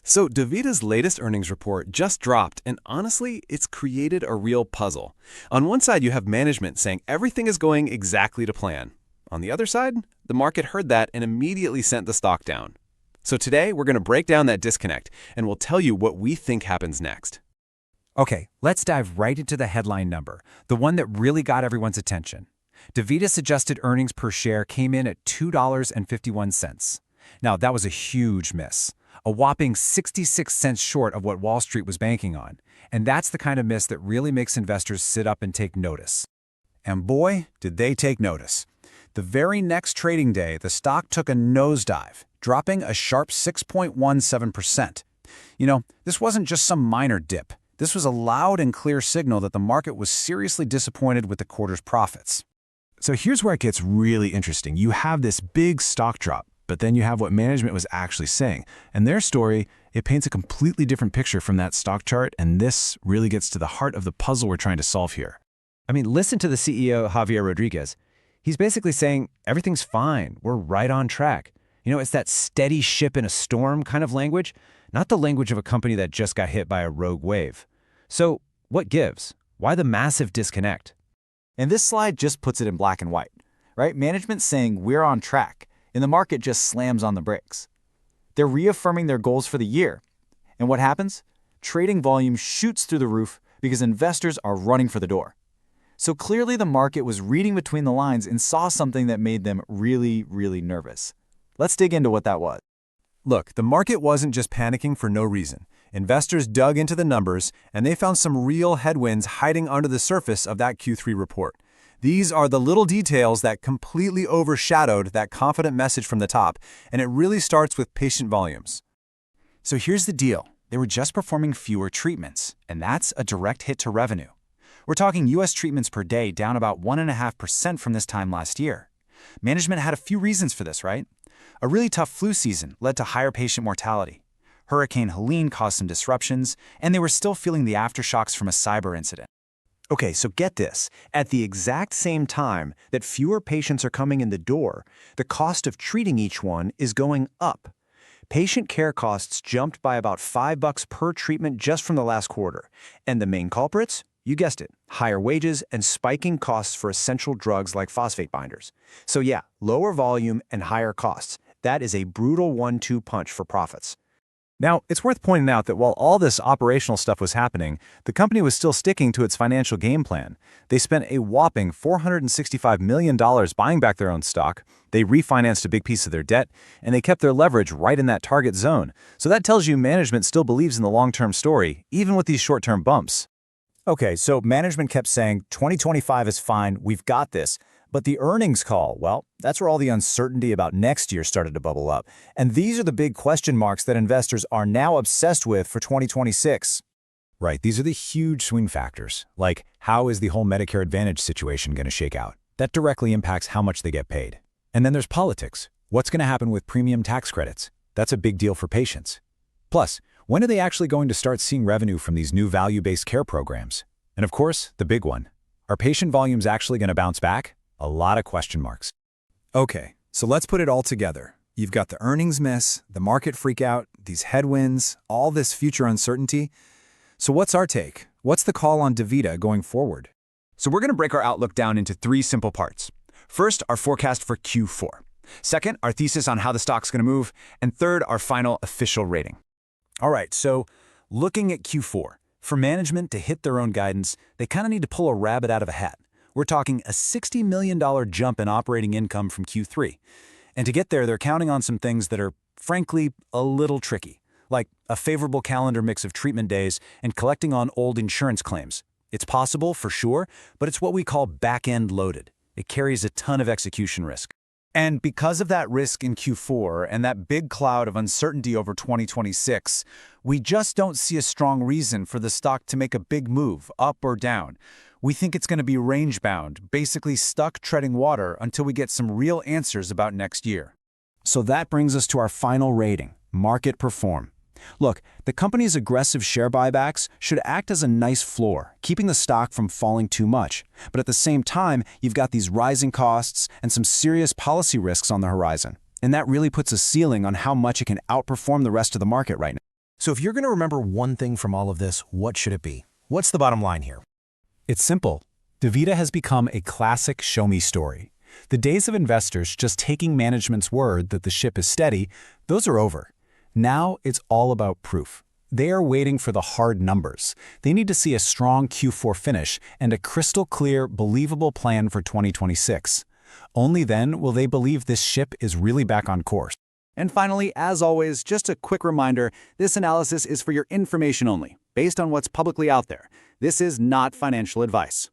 So DaVita's latest earnings report just dropped, and honestly, it's created a real puzzle. On one side, you have management saying everything is going exactly to plan. On the other side, the market heard that and immediately sent the stock down. So today, we're going to break down that disconnect, and we'll tell you what we think happens next. Okay, let's dive right into the headline number, the one that really got everyone's attention. DaVita's adjusted earnings per share came in at $2.51. Now, that was a huge miss, a whopping 66 cents short of what Wall Street was banking on. And that's the kind of miss that really makes investors sit up and take notice. And boy, did they take notice. The very next trading day, the stock took a nosedive, dropping a sharp 6.17%. This wasn't just some minor dip. This was a loud and clear signal that the market was seriously disappointed with the quarter's profits. So here's where it gets really interesting. You have this big stock drop, but then you have what management was actually saying. And their story, it paints a completely different picture from that stock chart, and this really gets to the heart of the puzzle we're trying to solve here. I mean, listen to the CEO, Javier Rodriguez. He's basically saying, everything's fine, we're right on track. It's that steady ship in a storm kind of language, not the language of a company that just got hit by a rogue wave. So, what gives? Why the massive disconnect? And this slide just puts it in black and white, right? Management's saying we're on track, and the market just slams on the brakes. They're reaffirming their goals for the year. And what happens? Trading volume shoots through the roof because investors are running for the door. So clearly the market was reading between the lines and saw something that made them really, really nervous. Let's dig into what that was. Look, the market wasn't just panicking for no reason. Investors dug into the numbers, and they found some real headwinds hiding under the surface of that Q3 report. These are the little details that completely overshadowed that confident message from the top, and it really starts with patient volumes. So here's the deal. They were just performing fewer treatments, and that's a direct hit to revenue. We're talking U.S. treatments per day down about 1.5% from this time last year. Management had a few reasons for this, right? A really tough flu season led to higher patient mortality. Hurricane Helene caused some disruptions, and they were still feeling the aftershocks from a cyber incident. Okay, so get this. At the exact same time that fewer patients are coming in the door, the cost of treating each one is going up. Patient care costs jumped by about $5 per treatment just from the last quarter. And the main culprits? You guessed it, higher wages and spiking costs for essential drugs like phosphate binders. So yeah, lower volume and higher costs. That is a brutal 1-2 punch for profits. Now, it's worth pointing out that while all this operational stuff was happening, the company was still sticking to its financial game plan. They spent a whopping $465 million buying back their own stock, they refinanced a big piece of their debt, and they kept their leverage right in that target zone. So that tells you management still believes in the long-term story, even with these short-term bumps. Okay, so management kept saying 2025 is fine, we've got this. But the earnings call, well, that's where all the uncertainty about next year started to bubble up. And these are the big question marks that investors are now obsessed with for 2026. Right, these are the huge swing factors, like how is the whole Medicare Advantage situation going to shake out? That directly impacts how much they get paid. And then there's politics. What's going to happen with premium tax credits? That's a big deal for patients. Plus, when are they actually going to start seeing revenue from these new value-based care programs? And of course, the big one. Are patient volumes actually going to bounce back? A lot of question marks. Okay, so let's put it all together. You've got the earnings miss, the market freak out, these headwinds, all this future uncertainty. So what's our take? What's the call on DaVita going forward? So we're going to break our outlook down into 3 simple parts. First, our forecast for Q4. Second, our thesis on how the stock's going to move. And third, our final official rating. All right, so looking at Q4, for management to hit their own guidance, they kind of need to pull a rabbit out of a hat. We're talking a $60 million jump in operating income from Q3. And to get there, they're counting on some things that are, frankly, a little tricky, like a favorable calendar mix of treatment days and collecting on old insurance claims. It's possible, for sure, but it's what we call back-end loaded. It carries a ton of execution risk. And because of that risk in Q4 and that big cloud of uncertainty over 2026, we just don't see a strong reason for the stock to make a big move, up or down. We think it's going to be range-bound, basically stuck treading water until we get some real answers about next year. So that brings us to our final rating, market perform. Look, the company's aggressive share buybacks should act as a nice floor, keeping the stock from falling too much. But at the same time, you've got these rising costs and some serious policy risks on the horizon. And that really puts a ceiling on how much it can outperform the rest of the market right now. So if you're going to remember one thing from all of this, what should it be? What's the bottom line here? It's simple. DaVita has become a classic show-me story. The days of investors just taking management's word that the ship is steady, those are over. Now it's all about proof. They are waiting for the hard numbers. They need to see a strong Q4 finish and a crystal clear, believable plan for 2026. Only then will they believe this ship is really back on course. And finally, as always, just a quick reminder, this analysis is for your information only, based on what's publicly out there. This is not financial advice.